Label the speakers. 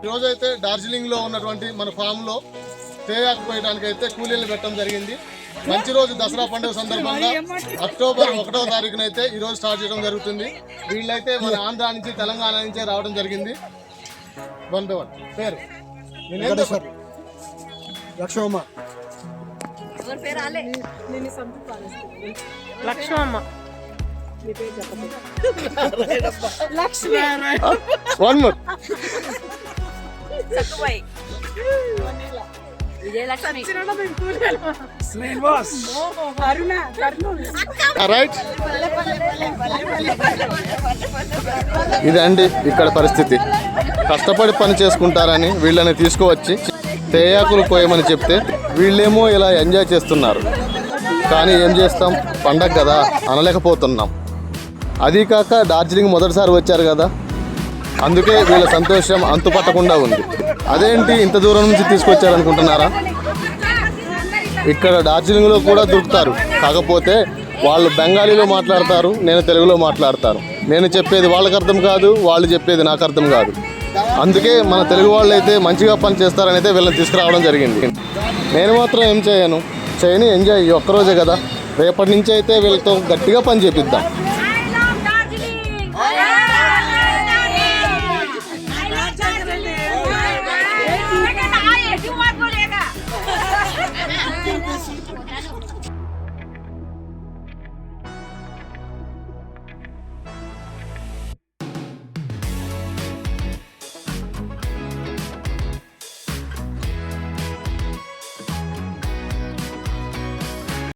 Speaker 1: ఈరోజు అయితే డార్జిలింగ్లో ఉన్నటువంటి మన ఫామ్లో తేయాకు పోయడానికి అయితే కూలీలు పెట్టడం జరిగింది. మంచి రోజు దసరా పండుగ సందర్భంగా అక్టోబర్ 1వ తారీఖున అయితే ఈరోజు స్టార్ట్ చేయడం జరుగుతుంది. వీళ్ళైతే మన ఆంధ్ర నుంచి తెలంగాణ నుంచే రావడం జరిగింది. 1 by 1 పేరు
Speaker 2: Lakshmamma.
Speaker 3: Lakshmamma.
Speaker 1: One more right. ఇదండి ఇక్కడ పరిస్థితి. కష్టపడి పని చేసుకుంటారని వీళ్ళని తీసుకువచ్చి తేయాకులు కోయమని చెప్తే వీళ్ళేమో ఇలా ఎంజాయ్ చేస్తున్నారు. కానీ ఏం చేస్తాం, పండగ కదా అనలేకపోతున్నాం. అదీ కాక డార్జిలింగ్ మొదటిసారి వచ్చారు కదా, అందుకే వీళ్ళ సంతోషం అంతుపట్టకుండా ఉంది. అదేంటి ఇంత దూరం నుంచి తీసుకొచ్చారనుకుంటున్నారా? ఇక్కడ డార్జిలింగ్లో కూడా దొరుకుతారు, కాకపోతే వాళ్ళు బెంగాలీలో మాట్లాడతారు, నేను తెలుగులో మాట్లాడతాను. నేను చెప్పేది వాళ్ళకి అర్థం కాదు, వాళ్ళు చెప్పేది నాకు అర్థం కాదు. అందుకే మన తెలుగు వాళ్ళు అయితే మంచిగా పని చేస్తారని అయితే వీళ్ళని తీసుకురావడం జరిగింది. నేను మాత్రం ఏం చేయను, ఎంజాయ్ ఒక్కరోజే కదా. రేపటి నుంచి అయితే వీళ్ళతో గట్టిగా పని చేపిద్దాం.